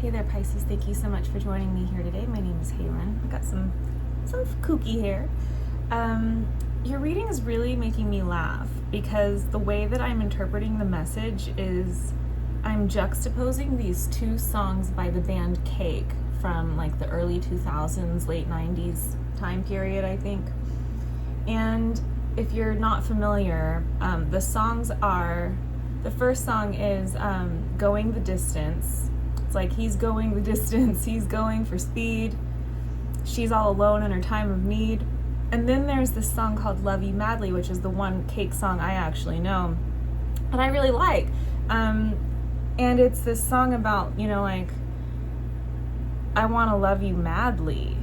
Hey there, Pisces. Thank you so much for joining me here today. My name is Halen. I got some kooky hair. Your reading is really making me laugh because the way that I'm interpreting the message is I'm juxtaposing these two songs by the band Cake from like the early 2000s, late 90s time period, I think. And if you're not familiar, the songs are, the first song is Going the Distance. It's like he's going the distance, he's going for speed. She's all alone in her time of need. And then there's this song called Love You Madly, which is the one Cake song I actually know and I really like. And it's this song about, like, I want to love you madly.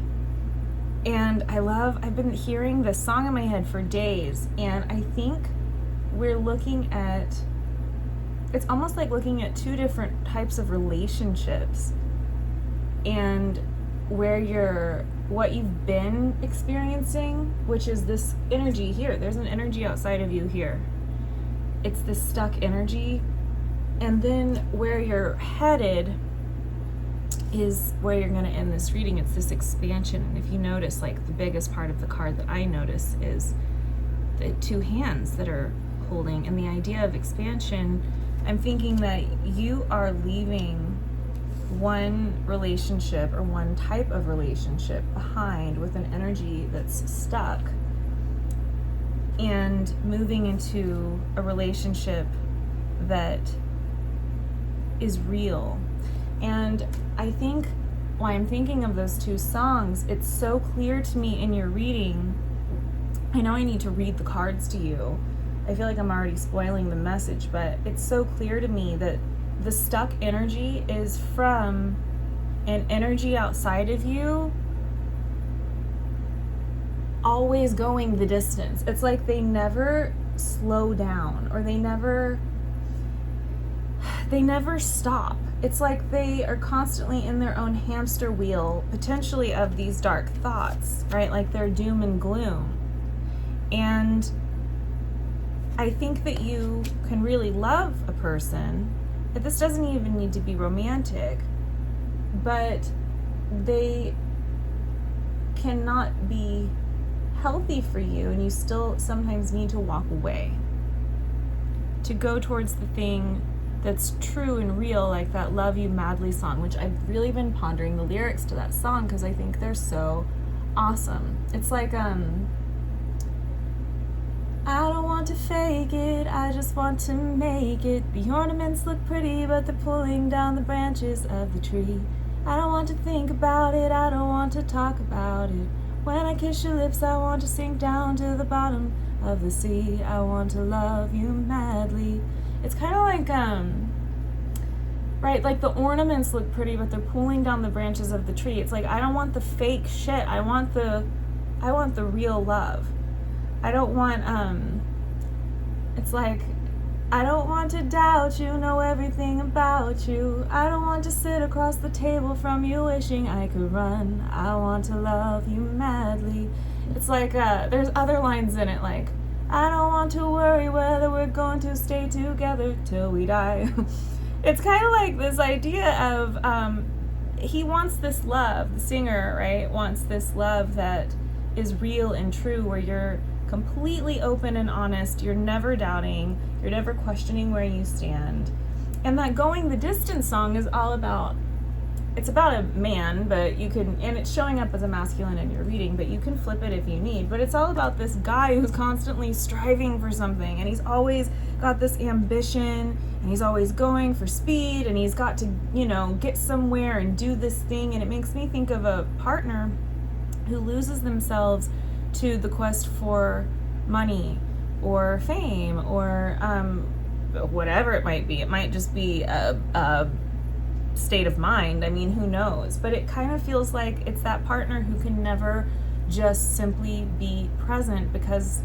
And I've been hearing this song in my head for days, and I think we're looking at, it's almost like looking at two different types of relationships and what you've been experiencing, which is this energy here. There's an energy outside of you here. It's this stuck energy. And then where you're headed is where you're going to end this reading. It's this expansion. And if you notice, like, the biggest part of the card that I notice is the two hands that are holding. And the idea of expansion, I'm thinking that you are leaving one relationship or one type of relationship behind with an energy that's stuck and moving into a relationship that is real. And I think why I'm thinking of those two songs, it's so clear to me in your reading. I know I need to read the cards to you. I feel like I'm already spoiling the message, but it's so clear to me that the stuck energy is from an energy outside of you always going the distance. It's like they never slow down, or they never stop. It's like they are constantly in their own hamster wheel, potentially, of these dark thoughts, right? Like they're doom and gloom. And I think that you can really love a person. This doesn't even need to be romantic, but they cannot be healthy for you, and you still sometimes need to walk away to go towards the thing that's true and real, like that Love You Madly song, which I've really been pondering the lyrics to that song because I think they're so awesome. It's like, I don't want to fake it, I just want to make it. The ornaments look pretty, but they're pulling down the branches of the tree. I don't want to think about it, I don't want to talk about it. When I kiss your lips, I want to sink down to the bottom of the sea. I want to love you madly. It's kind of like, right, like the ornaments look pretty, but they're pulling down the branches of the tree. It's like, I don't want the fake shit. I want the real love. I don't want, it's like, I don't want to doubt you, know everything about you. I don't want to sit across the table from you wishing I could run. I want to love you madly. It's like, there's other lines in it, like, I don't want to worry whether we're going to stay together till we die. It's kind of like this idea of, he wants this love, the singer, right, wants this love that is real and true, where you're completely open and honest, you're never doubting, you're never questioning where you stand. And that Going the Distance song is all about, it's about a man, but you can, and it's showing up as a masculine in your reading, but you can flip it if you need. But it's all about this guy who's constantly striving for something, and he's always got this ambition, and he's always going for speed, and he's got to, get somewhere and do this thing. And it makes me think of a partner who loses themselves to the quest for money or fame or whatever it might be. It might just be a state of mind. I mean, who knows? But it kind of feels like it's that partner who can never just simply be present because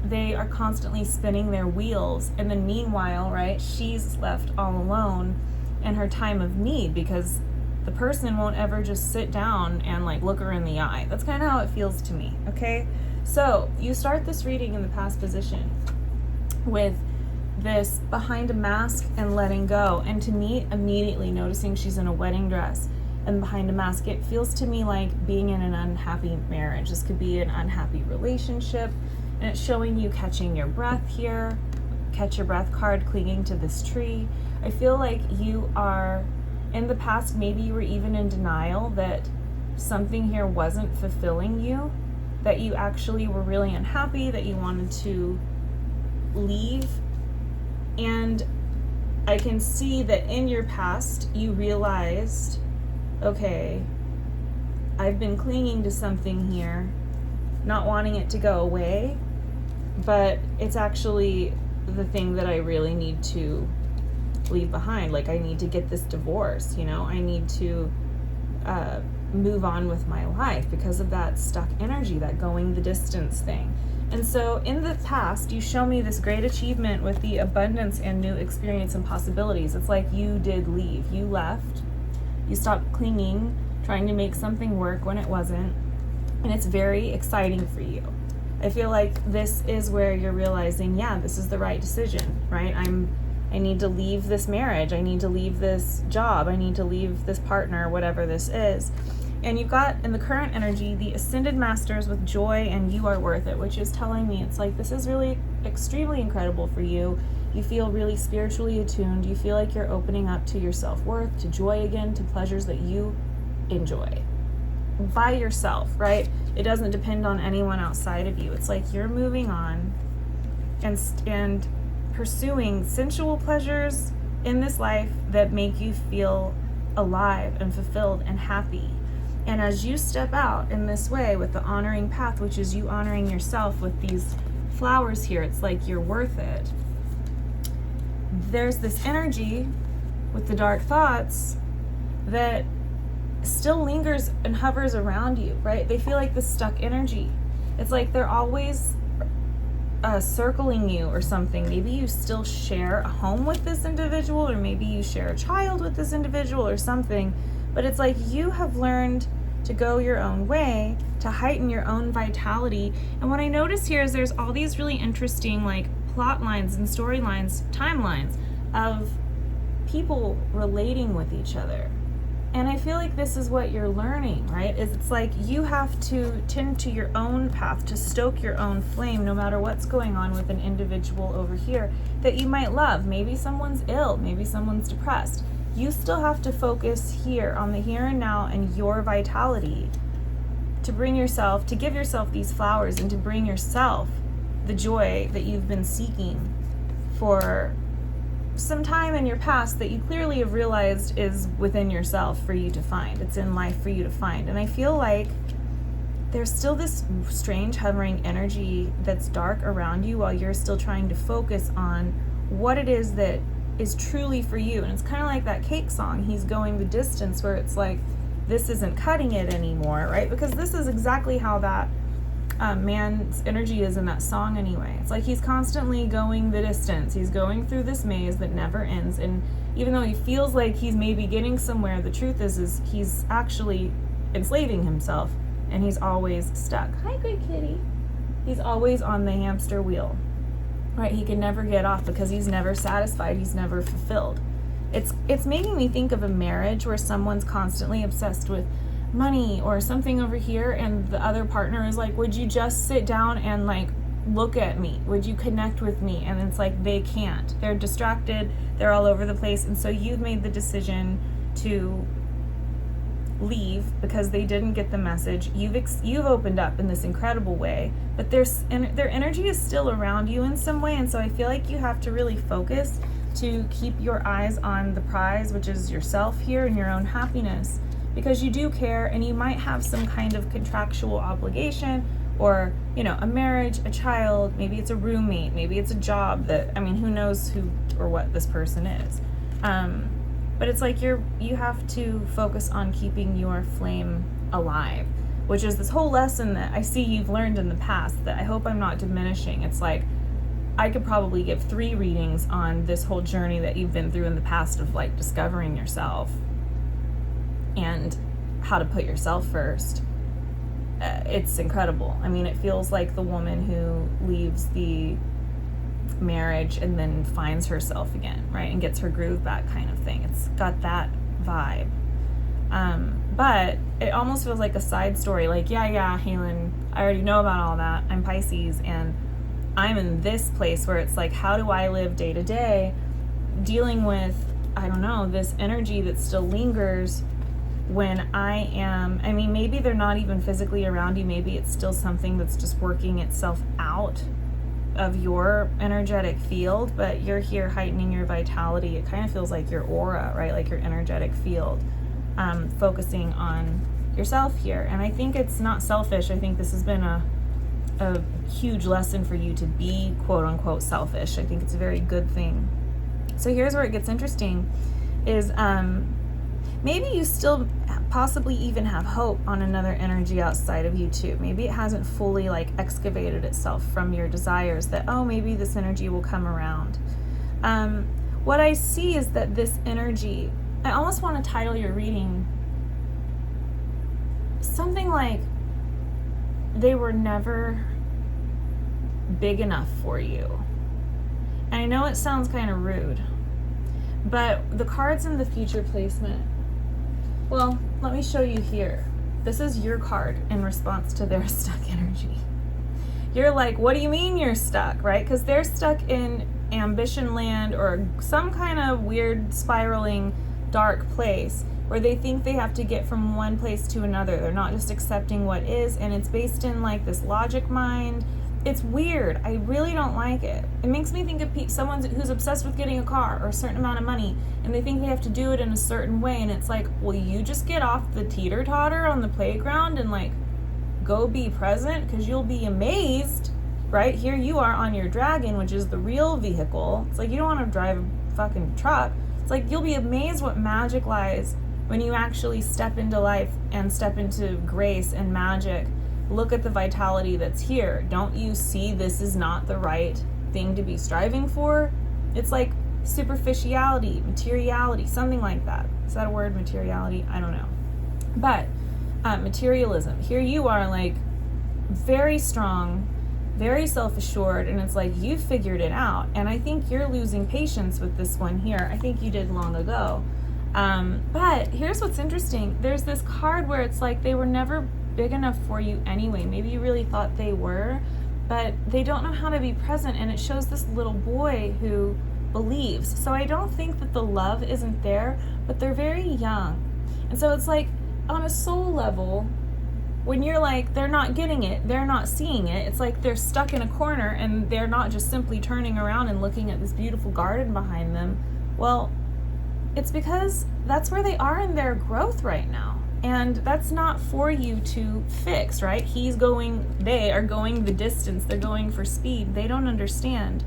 they are constantly spinning their wheels. And then meanwhile, right, she's left all alone in her time of need because the person won't ever just sit down and like look her in the eye. That's kind of how it feels to me, okay? So you start this reading in the past position with this behind a mask and letting go. And to me, immediately noticing she's in a wedding dress and behind a mask, it feels to me like being in an unhappy marriage. This could be an unhappy relationship, and it's showing you catching your breath here. Catch your breath card, clinging to this tree. I feel like you are, in the past, maybe you were even in denial that something here wasn't fulfilling you, that you actually were really unhappy, that you wanted to leave. And I can see that in your past, you realized, okay, I've been clinging to something here, not wanting it to go away, but it's actually the thing that I really need to leave behind. Like, I need to get this divorce, I need to move on with my life because of that stuck energy, that going the distance thing. And so in the past, you show me this great achievement with the abundance and new experience and possibilities. It's like you did leave. You left. You stopped clinging, trying to make something work when it wasn't. And it's very exciting for you. I feel like this is where you're realizing, yeah, this is the right decision, right? I need to leave this marriage. I need to leave this job. I need to leave this partner, whatever this is. And you've got, in the current energy, the Ascended Masters with joy and you are worth it, which is telling me it's like this is really extremely incredible for you. You feel really spiritually attuned. You feel like you're opening up to your self-worth, to joy again, to pleasures that you enjoy by yourself, right? It doesn't depend on anyone outside of you. It's like you're moving on and pursuing sensual pleasures in this life that make you feel alive and fulfilled and happy. And as you step out in this way with the honoring path, which is you honoring yourself with these flowers here, it's like you're worth it. There's this energy with the dark thoughts that still lingers and hovers around you, right? They feel like this stuck energy. It's like they're always circling you or something. Maybe you still share a home with this individual, or maybe you share a child with this individual or something, but it's like you have learned to go your own way, to heighten your own vitality. And what I notice here is there's all these really interesting like plot lines and storylines, timelines of people relating with each other. And I feel like this is what you're learning, right? It's like you have to tend to your own path, to stoke your own flame, no matter what's going on with an individual over here that you might love. Maybe someone's ill, maybe someone's depressed. You still have to focus here on the here and now and your vitality to bring yourself, to give yourself these flowers and to bring yourself the joy that you've been seeking for some time in your past that you clearly have realized is within yourself for you to find. It's in life for you to find. And I feel like there's still this strange hovering energy that's dark around you while you're still trying to focus on what it is that is truly for you. And it's kind of like that Cake song, He's Going the Distance, where it's like, this isn't cutting it anymore, right? Because this is exactly how that man's energy is in that song anyway. It's like he's constantly going the distance. He's going through this maze that never ends. And even though he feels like he's maybe getting somewhere, the truth is he's actually enslaving himself, and he's always stuck. Hi, good kitty. He's always on the hamster wheel, right? He can never get off because he's never satisfied. He's never fulfilled. It's making me think of a marriage where someone's constantly obsessed with money or something over here, and the other partner is like, would you just sit down and like look at me? Would you connect with me? And it's like they can't. They're distracted. They're all over the place. And so you've made the decision to leave because they didn't get the message. You've opened up in this incredible way, but their energy is still around you in some way. And so I feel like you have to really focus to keep your eyes on the prize, which is yourself here and your own happiness, because you do care, and you might have some kind of contractual obligation, or a marriage, a child, maybe it's a roommate, maybe it's a job that, who knows who or what this person is. But it's like you have to focus on keeping your flame alive, which is this whole lesson that I see you've learned in the past that I hope I'm not diminishing. It's like I could probably give 3 readings on this whole journey that you've been through in the past of like discovering yourself and how to put yourself first. It's incredible. It feels like the woman who leaves the marriage and then finds herself again, right? And gets her groove back kind of thing. It's got that vibe. But it almost feels like a side story. Like, yeah, Halen, I already know about all that. I'm Pisces, and I'm in this place where it's like, how do I live day to day dealing with, I don't know, this energy that still lingers when I am, I mean, maybe they're not even physically around you. Maybe it's still something that's just working itself out of your energetic field, but you're here heightening your vitality. It kind of feels like your aura, right? Like your energetic field, focusing on yourself here. And I think it's not selfish. I think this has been a huge lesson for you to be quote unquote selfish. I think it's a very good thing. So here's where it gets interesting is maybe you still possibly even have hope on another energy outside of you too. Maybe it hasn't fully like excavated itself from your desires that, oh, maybe this energy will come around. What I see is that this energy, I almost want to title your reading something like, they were never big enough for you. And I know it sounds kind of rude, but the cards in the future placement, well, let me show you here. This is your card in response to their stuck energy. You're like, what do you mean you're stuck, right? Because they're stuck in ambition land or some kind of weird spiraling dark place where they think they have to get from one place to another. They're not just accepting what is, and it's based in like this logic mind. It's weird. I really don't like it. It makes me think of someone who's obsessed with getting a car or a certain amount of money, and they think they have to do it in a certain way, and it's like, well, you just get off the teeter-totter on the playground and like go be present, because you'll be amazed, right? Here you are on your dragon, which is the real vehicle. It's like you don't want to drive a fucking truck. It's like you'll be amazed what magic lies when you actually step into life and step into grace and magic. Look at the vitality that's here. Don't you see this is not the right thing to be striving for? It's like superficiality, materiality, something like that. Is that a word, materiality? I don't know. But materialism. Here you are like very strong, very self-assured, and it's like you figured it out. And I think you're losing patience with this one here. I think you did long ago. But here's what's interesting. There's this card where it's like they were never big enough for you anyway. Maybe you really thought they were, but they don't know how to be present, and it shows this little boy who believes. So I don't think that the love isn't there, but they're very young. And so it's like on a soul level, when you're like, they're not getting it, they're not seeing it, it's like they're stuck in a corner and they're not just simply turning around and looking at this beautiful garden behind them. Well, it's because that's where they are in their growth right now. And that's not for you to fix, right? They are going the distance. They're going for speed. They don't understand.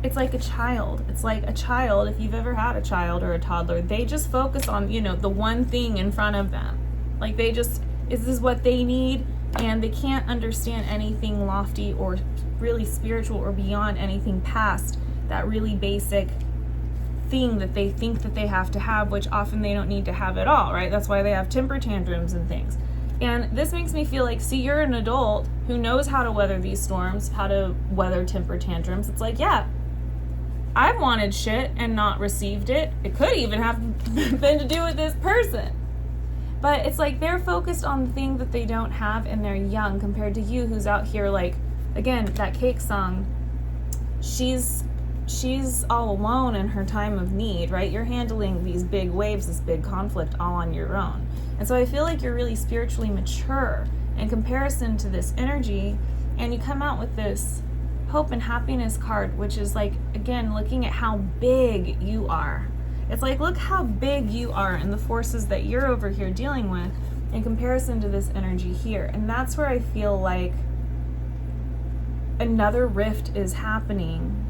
It's like a child. It's like a child, if you've ever had a child or a toddler, they just focus on, the one thing in front of them. Like this is what they need, and they can't understand anything lofty or really spiritual or beyond anything past that really basic thing that they think that they have to have, which often they don't need to have at all, right? That's why they have temper tantrums and things. And this makes me feel like, see, you're an adult who knows how to weather these storms, how to weather temper tantrums. It's like, yeah, I've wanted shit and not received it. It could even have been to do with this person. But it's like they're focused on the thing that they don't have, and they're young compared to you who's out here like, again, that Cake song, she's all alone in her time of need, right? You're handling these big waves, this big conflict all on your own. And so I feel like you're really spiritually mature in comparison to this energy, and you come out with this hope and happiness card, which is like, again, looking at how big you are. It's like, look how big you are and the forces that you're over here dealing with in comparison to this energy here. And that's where I feel like another rift is happening.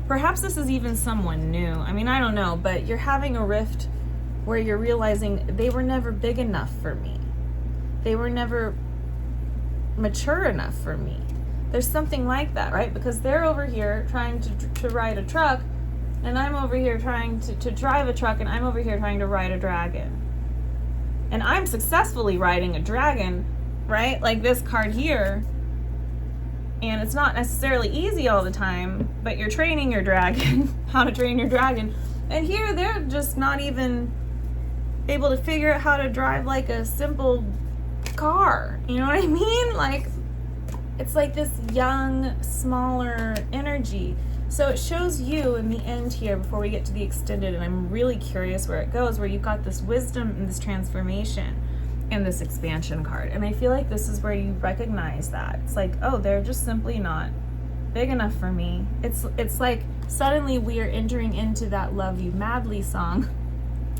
Perhaps this is even someone new. I mean, I don't know, but you're having a rift where you're realizing they were never big enough for me. They were never mature enough for me. There's something like that, right? Because they're over here trying to ride a truck, and I'm over here trying to drive a truck, and I'm over here trying to ride a dragon. And I'm successfully riding a dragon, right? Like this card here. And it's not necessarily easy all the time, but you're training your dragon, how to train your dragon. And here they're just not even able to figure out how to drive like a simple car. You know what I mean? Like, it's like this young, smaller energy. So it shows you in the end here before we get to the extended, and I'm really curious where it goes, where you've got this wisdom and this transformation and this expansion card. And I feel like this is where you recognize that. It's like, oh, they're just simply not big enough for me. It's like suddenly we are entering into that Love You Madly song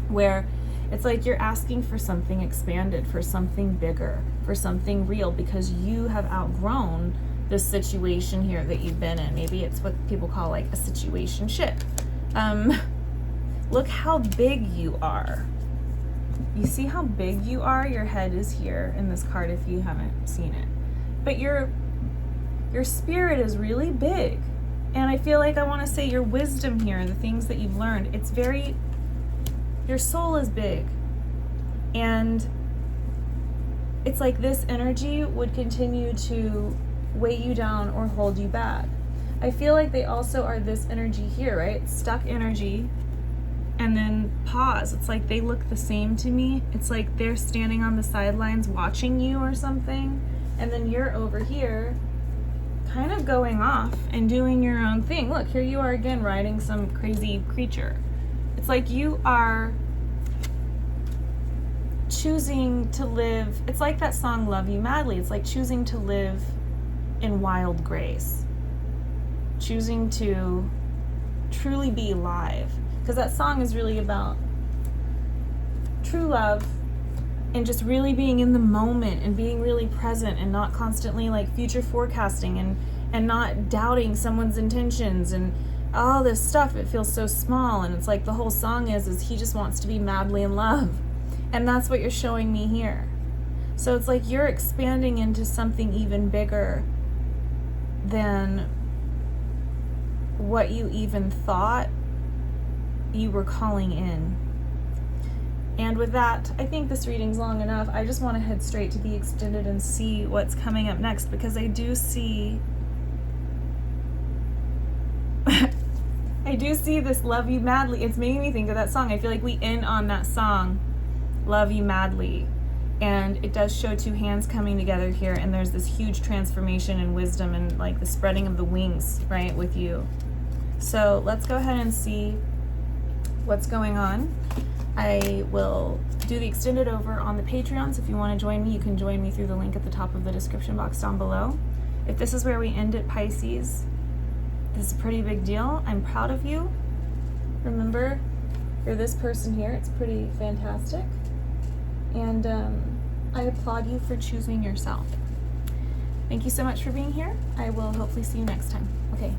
where it's like you're asking for something expanded, for something bigger, for something real, because you have outgrown this situation here that you've been in. Maybe it's what people call like a situationship. Look how big you are. You see how big you are? Your head is here in this card if you haven't seen it. But your spirit is really big. And I feel like I want to say your wisdom here, the things that you've learned, it's very, your soul is big. And it's like this energy would continue to weigh you down or hold you back. I feel like they also are this energy here, right? Stuck energy. And then pause. It's like they look the same to me. It's like they're standing on the sidelines watching you or something. And then you're over here kind of going off and doing your own thing. Look, here you are again riding some crazy creature. It's like you are choosing to live. It's like that song Love You Madly. It's like choosing to live in wild grace. Choosing to truly be alive. Because that song is really about true love and just really being in the moment and being really present and not constantly like future forecasting and not doubting someone's intentions and all this stuff. It feels so small, and it's like the whole song is he just wants to be madly in love. And that's what you're showing me here. So it's like you're expanding into something even bigger than what you even thought you were calling in. And with that, I think this reading's long enough. I just want to head straight to the extended and see what's coming up next, because I do see I do see this Love You Madly. It's making me think of that song. I feel like we end on that song, Love You Madly. And it does show two hands coming together here, and there's this huge transformation and wisdom and like the spreading of the wings, right, with you. So let's go ahead and see what's going on. I will do the extended over on the Patreon, so if you want to join me, you can join me through the link at the top of the description box down below. If this is where we end it, Pisces, this is a pretty big deal. I'm proud of you. Remember, you're this person here. It's pretty fantastic. And I applaud you for choosing yourself. Thank you so much for being here. I will hopefully see you next time. Okay.